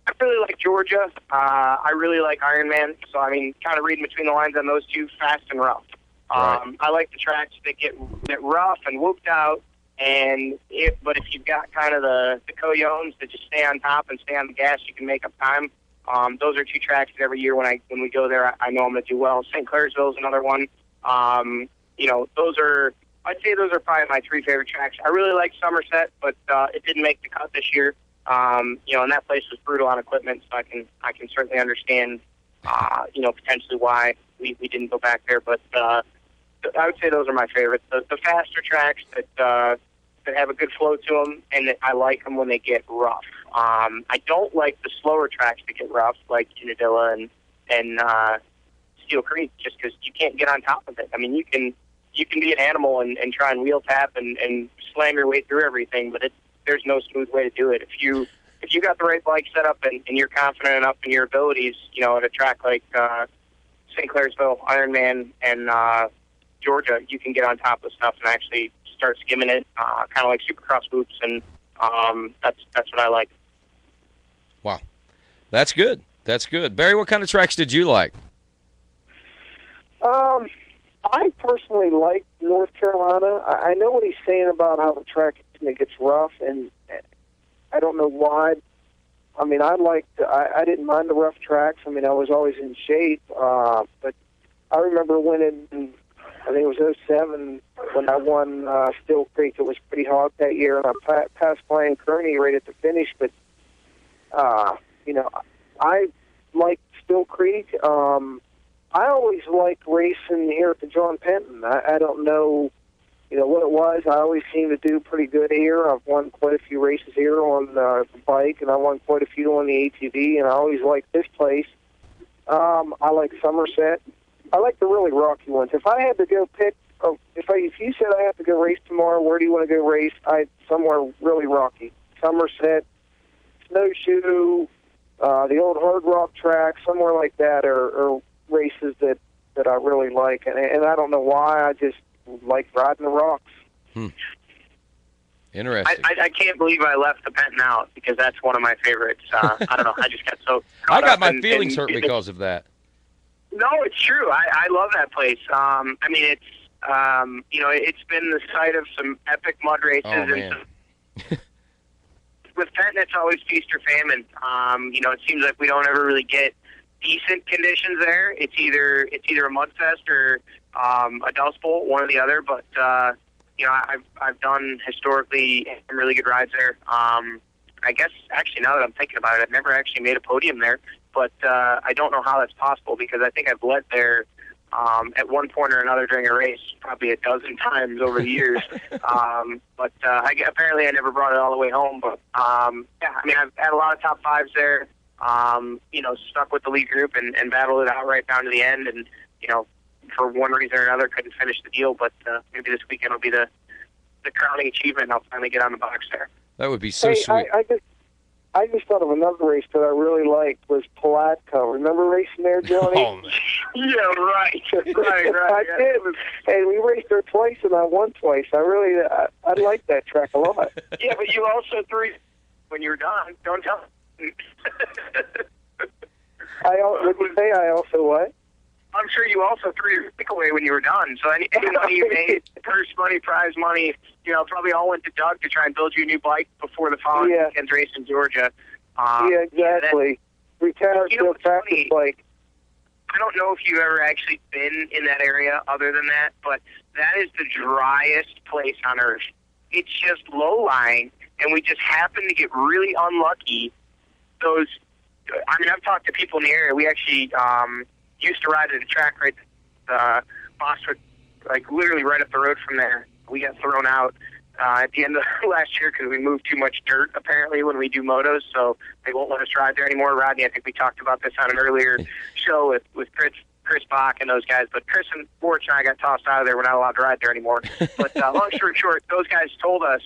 I really like Georgia. I really like Ironman. So, kind of reading between the lines on those two, fast and rough. Right. I like the tracks that get rough and whooped out. But if you've got kind of the coyones that just stay on top and stay on the gas, you can make up time. Those are two tracks that every year when we go there, I know I'm going to do well. St. Clairsville is another one. I'd say those are probably my three favorite tracks. I really like Somerset, but it didn't make the cut this year. And that place was brutal on equipment, so I can certainly understand, potentially why we didn't go back there. But I would say those are my favorites. The faster tracks that have a good flow to them, and that I like them when they get rough. I don't like the slower tracks that get rough, like Unadilla and Steel Creek, just because you can't get on top of it. I mean, you can be an animal and try and wheel tap and slam your way through everything, but there's no smooth way to do it. If you got the right bike set up and you're confident enough in your abilities, at a track like St. Clairsville, Ironman, and Georgia, you can get on top of stuff and actually start skimming it, kind of like Supercross boots, and that's what I like. Wow, that's good. That's good. Barry, what kind of tracks did you like? I personally like North Carolina. I know what he's saying about how the track gets rough, and I don't know why. I didn't mind the rough tracks. I was always in shape, but I remember winning, I think it was 2007, when I won Steel Creek. It was pretty hot that year, and I passed Brian Kearney right at the finish, but, I like Still Creek. I always liked racing here at the John Penton. I don't know, what it was. I always seem to do pretty good here. I've won quite a few races here on the bike, and I won quite a few on the ATV, and I always liked this place. I like Somerset. I like the really rocky ones. If I had to go pick, if you said I have to go race tomorrow, where do you want to go race? Somewhere really rocky. Somerset, Snowshoe, the old Hard Rock track, somewhere like that, or races that I really like. And I don't know why, I just like riding the rocks. Interesting. I can't believe I left the Penton out, because that's one of my favorites. I don't know. I just got so I caught got up my in- feelings in- hurt because of that. No, it's true. I love that place. I mean, it's it's been the site of some epic mud races. Oh, man. And with Penton, it's always feast or famine. It seems like we don't ever really get decent conditions there. It's either a mud fest or a Dust Bowl, one or the other. But I've done historically some really good rides there. I guess actually, now that I'm thinking about it, I've never actually made a podium there. But I don't know how that's possible, because I think I've led there at one point or another during a race probably a dozen times over the years. But apparently I never brought it all the way home. But yeah, I mean, I've had a lot of top fives there. Stuck with the lead group and battled it out right down to the end. And for one reason or another, couldn't finish the deal. But maybe this weekend will be the crowning achievement, and I'll finally get on the box there. That would be so sweet. I just thought of another race that I really liked was Palatka. Remember racing there, Johnny? Oh, Yeah, right. I did. Hey, we raced there twice, and I won twice. I like that track a lot. Yeah, but you also threw when you were done. Don't tell me. What did you say? I also what? I'm sure you also threw your pick away when you were done. So any money you made, purse money, prize money, probably all went to Doug to try and build you a new bike before the following weekend's race in Georgia. Yeah, exactly. Retired to a practice bike. I don't know if you've ever actually been in that area other than that, but that is the driest place on earth. It's just low-lying, and we just happen to get really unlucky. I've talked to people in the area. We actually used to ride at a track right Bostwick, like literally right up the road from there. We got thrown out at the end of last year because we moved too much dirt, apparently, when we do motos, so they won't let us ride there anymore. Rodney, I think we talked about this on an earlier show with Chris Bach and those guys, but Chris and Borch and I got tossed out of there. We're not allowed to ride there anymore. But long story short, those guys told us,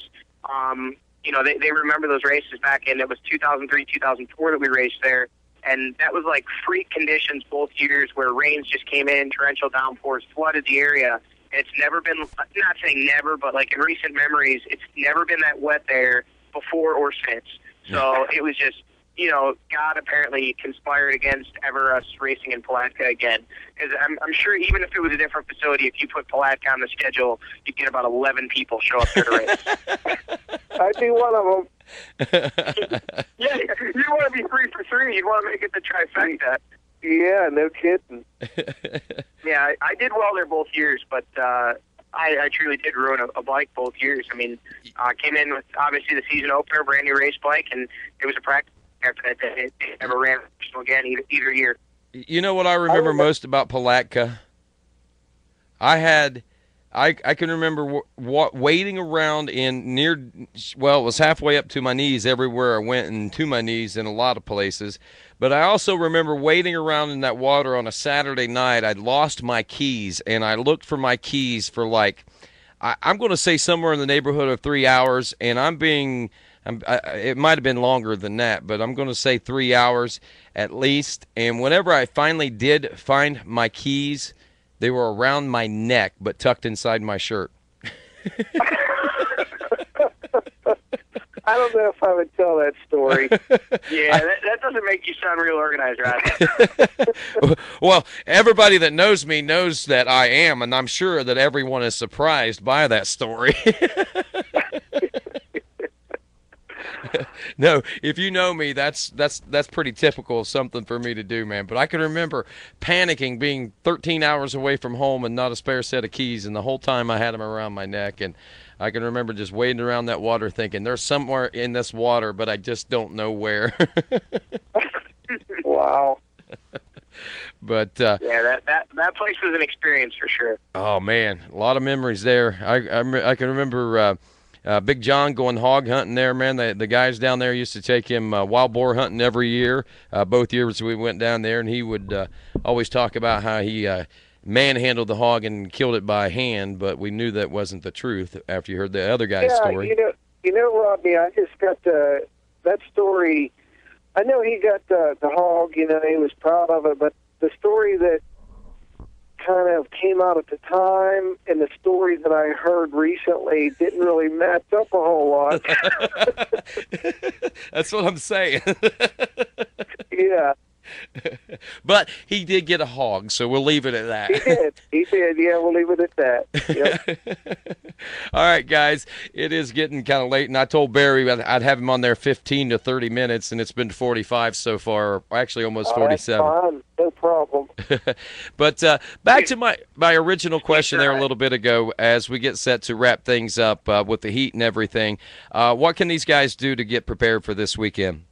they remember those races back in, it was 2003, 2004 that we raced there, and that was like freak conditions both years where rains just came in, torrential downpours, flooded the area. It's never been, not saying never, but like in recent memories, it's never been that wet there before or since. So it was just, God apparently conspired against ever us racing in Palatka again. Because I'm sure even if it was a different facility, if you put Palatka on the schedule, you'd get about 11 people show up there to race. I'd be one of them. Yeah, you want to be 3 for 3. You want to make it the trifecta. Yeah, no kidding. Yeah, I did well there both years, but I truly did ruin a bike both years. I mean, I came in with, obviously, the season opener, brand new race bike, and it was a practice after that. It never ran again either year. You know what I remember most about Palatka? I can remember waiting around it was halfway up to my knees everywhere I went, and to my knees in a lot of places. But I also remember waiting around in that water on a Saturday night. I'd lost my keys, and I looked for my keys for I'm going to say somewhere in the neighborhood of 3 hours, and it might have been longer than that, but I'm going to say 3 hours at least. And whenever I finally did find my keys, they were around my neck, but tucked inside my shirt. I don't know if I would tell that story. Yeah, that doesn't make you sound real organized, right? Well, everybody that knows me knows that I am, and I'm sure that everyone is surprised by that story. No, if you know me, that's pretty typical of something for me to do, man. But I can remember panicking, being 13 hours away from home and not a spare set of keys, and the whole time I had them around my neck. And I can remember just wading around that water thinking, there's somewhere in this water, but I just don't know where. Wow. But Yeah, that place was an experience for sure. oh man, a lot of memories there. I can remember Big John going hog hunting there. Man, the guys down there used to take him wild boar hunting every year. Both years we went down there, and he would always talk about how he manhandled the hog and killed it by hand. But we knew that wasn't the truth after you heard the other guy's story. You know, Robbie, I just got that story. I know he got the hog. You know, he was proud of it, but the story that kind of came out at the time and the story that I heard recently didn't really match up a whole lot. That's what I'm saying. Yeah. But he did get a hog, so we'll leave it at that. He did. Yeah, we'll leave it at that. Yep. All right, guys, it is getting kind of late, and I told Barry I'd have him on there 15 to 30 minutes, and it's been 45 so far, actually almost 47. That's fine. No problem. But back to my original question there a little bit ago, as we get set to wrap things up with the heat and everything, what can these guys do to get prepared for this weekend?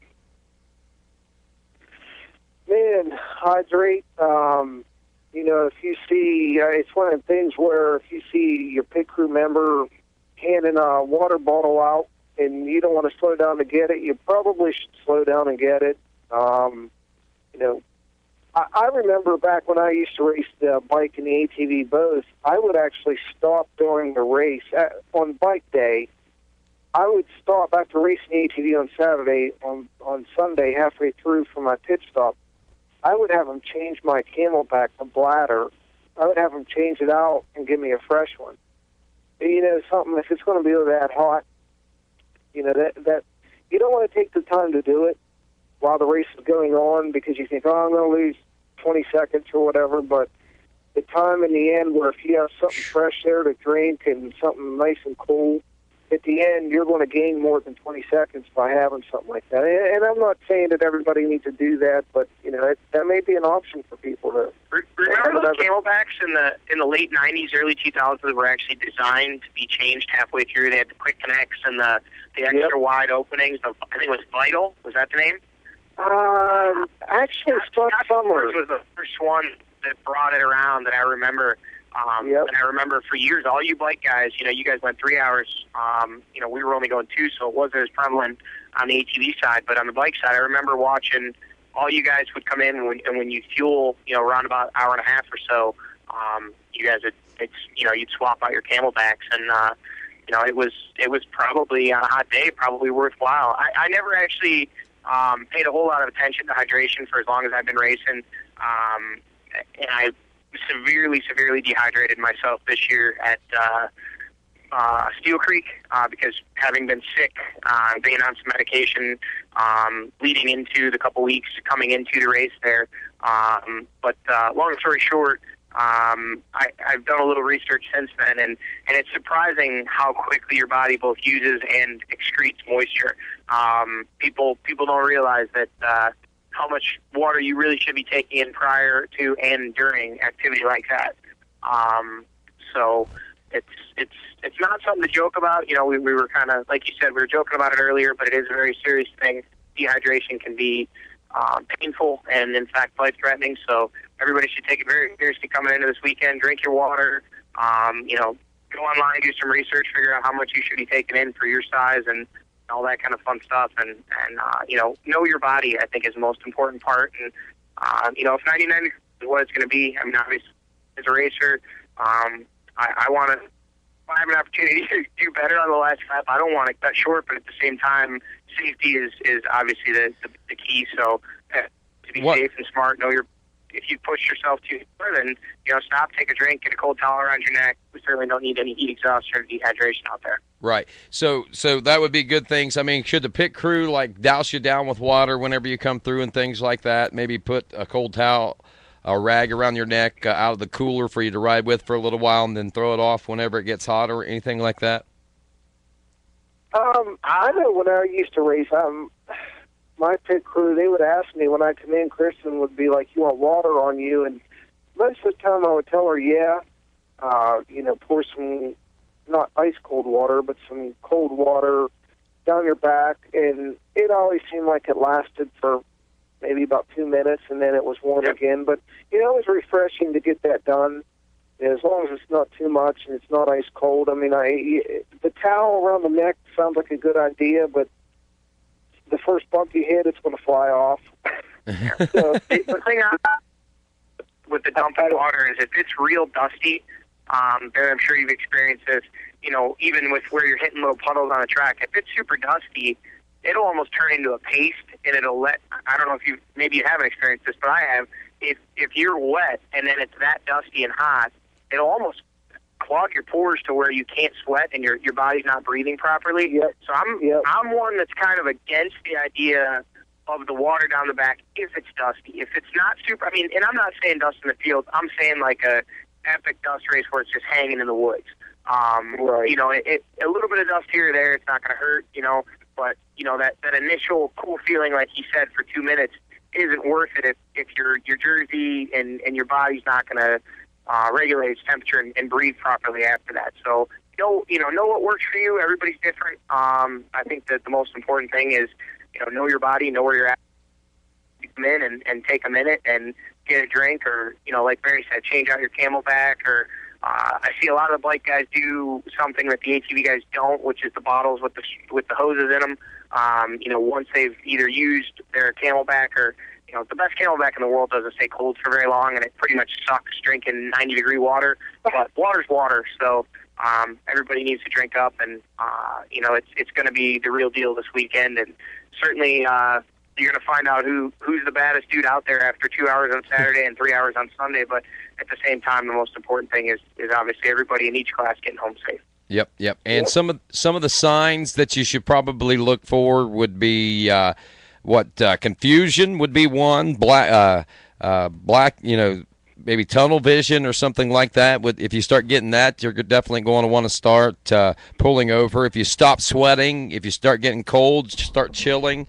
Man, hydrate. You know, if you see, it's one of the things where if you see your pit crew member handing a water bottle out and you don't want to slow down to get it, you probably should slow down and get it. You know, I remember back when I used to race the bike and the ATV both, I would actually stop during the race. On bike day, I would stop after racing the ATV on Saturday, on Sunday, halfway through for my pit stop. I would have them change my Camelback, the bladder. I would have them change it out and give me a fresh one. You know, something, if it's going to be that hot, you know, that you don't want to take the time to do it while the race is going on because you think, oh, I'm going to lose 20 seconds or whatever, but the time in the end where if you have something fresh there to drink and something nice and cool, at the end, you're going to gain more than 20 seconds by having something like that. And I'm not saying that everybody needs to do that, but you know that may be an option for people to. Remember those Camelbacks in the late '90s, early 2000s were actually designed to be changed halfway through. They had the quick connects and the extra wide openings. I think it was Vital. Was that the name? Actually, Scott Summers was the first one that brought it around that I remember. And I remember for years, all you bike guys, you know, you guys went 3 hours. You know, we were only going 2, so it wasn't as prevalent on the ATV side. But on the bike side, I remember watching all you guys would come in, and when you fuel, you know, around about an hour and a half or so, you guys you'd swap out your Camelbacks, and you know, it was probably on a hot day, probably worthwhile. I never actually paid a whole lot of attention to hydration for as long as I've been racing, and I severely dehydrated myself this year at Steel Creek because having been sick, being on some medication leading into the couple weeks coming into the race there. But long story short, I've done a little research since then, and it's surprising how quickly your body both uses and excretes moisture. People don't realize that how much water you really should be taking in prior to and during activity like that. So it's not something to joke about. You know, we were kind of, like you said, we were joking about it earlier, but it is a very serious thing. Dehydration can be painful and, in fact, life-threatening. So everybody should take it very seriously coming into this weekend. Drink your water. You know, go online, do some research, figure out how much you should be taking in for your size and all that kind of fun stuff. And you know your body, I think, is the most important part. And, you know, if 99 is what it's going to be, I mean, obviously, as a racer, I want to, if I have an opportunity to do better on the last lap, I don't want to cut short, but at the same time, safety is obviously the key. So to be safe and smart, if you push yourself too far, then, you know, stop, take a drink, get a cold towel around your neck. We certainly don't need any heat exhaust or dehydration out there. Right. So that would be good things. I mean, should the pit crew, like, douse you down with water whenever you come through and things like that? Maybe put a cold towel, a rag around your neck out of the cooler for you to ride with for a little while and then throw it off whenever it gets hot or anything like that? I know when I used to race, my pit crew, they would ask me when I come in, Kristen would be like, you want water on you? And most of the time I would tell her, yeah, you know, pour some, not ice cold water, but some cold water down your back. And it always seemed like it lasted for, maybe about 2 minutes, and then it was warm again. But, it was refreshing to get that done. As long as it's not too much and it's not ice cold. I mean, the towel around the neck sounds like a good idea, but the first bump you hit, it's going to fly off. So, the thing with the dumping water is if it's real dusty, Barry, I'm sure you've experienced this, even with where you're hitting little puddles on the track, if it's super dusty, it'll almost turn into a paste, and it'll I don't know if maybe you haven't experienced this, but I have. If you're wet and then it's that dusty and hot, it'll almost clog your pores to where you can't sweat and your body's not breathing properly. Yep. So I'm one that's kind of against the idea of the water down the back if it's dusty. If it's not super, and I'm not saying dust in the field. I'm saying like a epic dust race where it's just hanging in the woods. Right. A little bit of dust here or there, it's not going to hurt, but, that initial cool feeling, like you said, for 2 minutes isn't worth it if your jersey and your body's not going to regulate its temperature and breathe properly after that. So, know what works for you. Everybody's different. I think that the most important thing is, know your body, know where you're at. You come in and take a minute and get a drink, or, like Barry said, change out your Camelback, or I see a lot of the bike guys do something that the ATV guys don't, which is the bottles with the hoses in them. Once they've either used their Camelback or, the best Camelback in the world doesn't stay cold for very long, and it pretty much sucks drinking 90-degree water. But water's water, so everybody needs to drink up, and it's going to be the real deal this weekend, and certainly you're going to find out who's the baddest dude out there after 2 hours on Saturday and 3 hours on Sunday. But at the same time, the most important thing is obviously everybody in each class getting home safe. Yep. And some of the signs that you should probably look for would be confusion would be one, black, maybe tunnel vision or something like that. If you start getting that, you're definitely going to want to start pulling over. If you stop sweating, if you start getting cold, start chilling,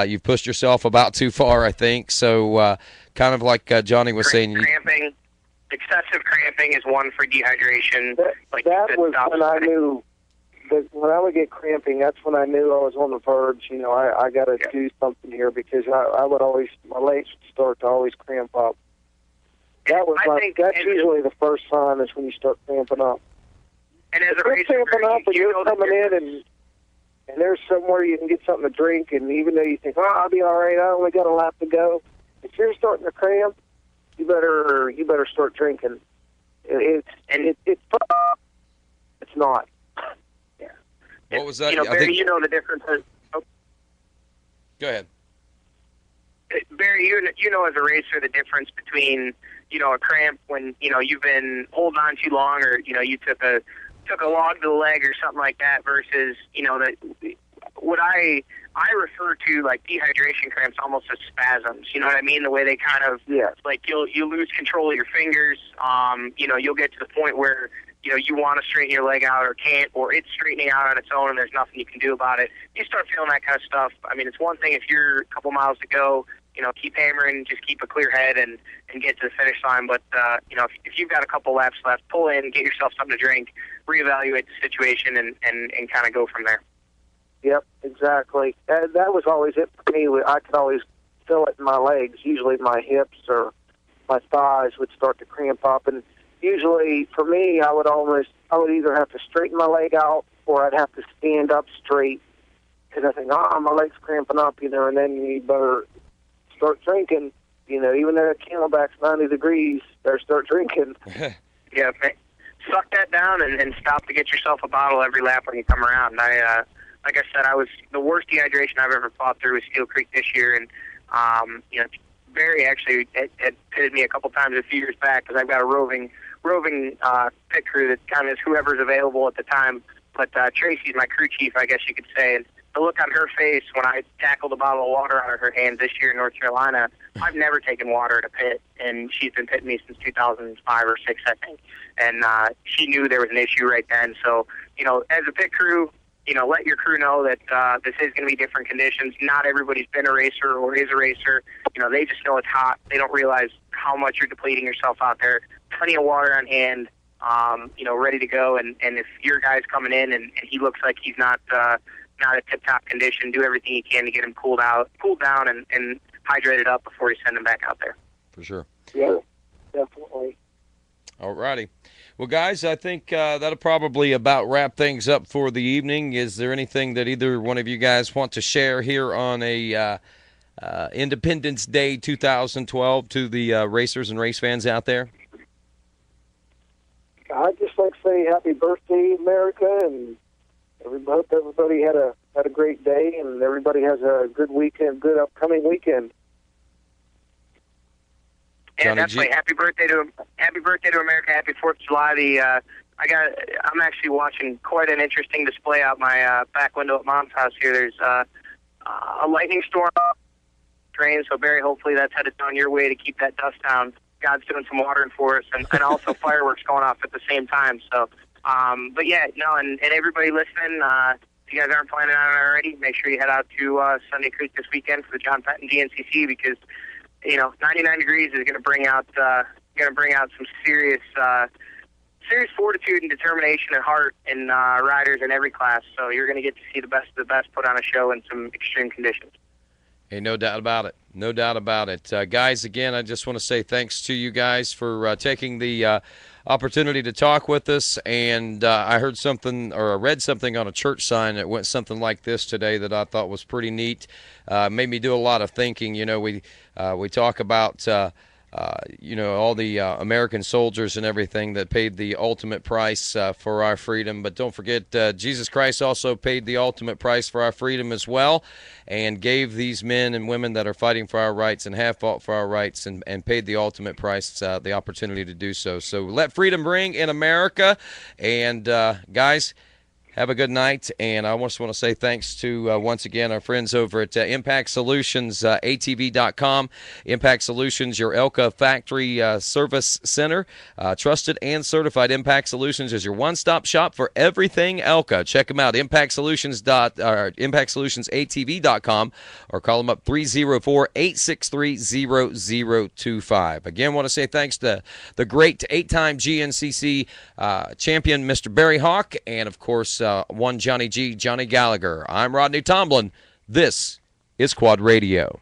you've pushed yourself about too far, I think. So kind of like Johnny was saying. Cramping. Excessive cramping is one for dehydration. That was when I knew that when I would get cramping, that's when I knew I was on the verge. I got to do something here, because I would always, my legs would start to always cramp up. That's usually the first sign is when you start cramping up. And as a racer, cramping up, and you're coming in, and there's somewhere you can get something to drink, and even though you think, I'll be all right, I only got a lap to go, if you're starting to cramp, you better start drinking. It's not. Yeah. What was that? Barry, the difference. Go ahead. Barry, you know as a racer the difference between a cramp when you've been holding on too long, or you took a log to the leg or something like that, versus that what I refer to like dehydration cramps almost as spasms. You know what I mean? The way they kind of like you lose control of your fingers. You'll get to the point where you want to straighten your leg out or can't, or it's straightening out on its own and there's nothing you can do about it. You start feeling that kind of stuff. It's one thing if you're a couple miles to go, keep hammering, just keep a clear head and get to the finish line. But, if you've got a couple laps left, pull in, get yourself something to drink, reevaluate the situation, and kind of go from there. Yep, exactly. That was always it for me. I could always feel it in my legs. Usually my hips or my thighs would start to cramp up. And usually for me, I would either have to straighten my leg out or I'd have to stand up straight, because I think, my leg's cramping up, and then you better start drinking. Even though the Camelback's 90 degrees, better start drinking. Yeah, suck that down and stop to get yourself a bottle every lap when you come around. Like I said, I was the worst dehydration I've ever fought through was Steel Creek this year, and Barry actually had pitted me a couple times a few years back, because I've got a roving pit crew that kind of is whoever's available at the time. But Tracy's my crew chief, I guess you could say, and the look on her face when I tackled a bottle of water out of her hands this year in North Carolina, I've never taken water at a pit, and she's been pitting me since 2005 or 6, I think. And she knew there was an issue right then. So, as a pit crew, let your crew know that this is going to be different conditions. Not everybody's been a racer or is a racer. They just know it's hot. They don't realize how much you're depleting yourself out there. Plenty of water on hand, ready to go. And if your guy's coming in and he looks like he's not a tip-top condition, do everything you can to get him cooled down and hydrated up before you send them back out there. For sure. Yeah, definitely. All righty. Well, guys, I think that'll probably about wrap things up for the evening. Is there anything that either one of you guys want to share here on a Independence Day 2012 to the racers and race fans out there? I'd just like to say happy birthday, America, and hope everybody had a great day, and everybody has a good weekend, good upcoming weekend. And definitely happy birthday to America. Happy 4th of July. I'm actually watching quite an interesting display out my back window at Mom's house here. There's a lightning storm train, so Barry, hopefully that's headed down your way to keep that dust down. God's doing some watering for us, and also fireworks going off at the same time. So, but yeah, no, and everybody listening, if you guys aren't planning on it already, make sure you head out to Sunday Creek this weekend for the John Penton GNCC, because 99 degrees is going to bring out some serious fortitude and determination and heart in riders in every class. So you're going to get to see the best of the best put on a show in some extreme conditions. Hey, no doubt about it. No doubt about it. Guys, again, I just want to say thanks to you guys for taking the opportunity to talk with us. And I heard something, or I read something on a church sign that went something like this today that I thought was pretty neat. Made me do a lot of thinking. We talk about all the American soldiers and everything that paid the ultimate price for our freedom. But don't forget, Jesus Christ also paid the ultimate price for our freedom as well, and gave these men and women that are fighting for our rights and have fought for our rights and paid the ultimate price the opportunity to do so. So let freedom ring in America. And guys, have a good night, and I just want to say thanks to, once again, our friends over at Impact Solutions, ATV.com. Impact Solutions, your Elka factory service center. Trusted and certified. Impact Solutions is your one-stop shop for everything Elka. Check them out, ImpactSolutionsATV.com, or call them up 304-863-0025. Again, want to say thanks to the great 8-time GNCC champion, Mr. Barry Hawk, and, of course, one Johnny Gallagher. I'm Rodney Tomlin. This is Quad Radio.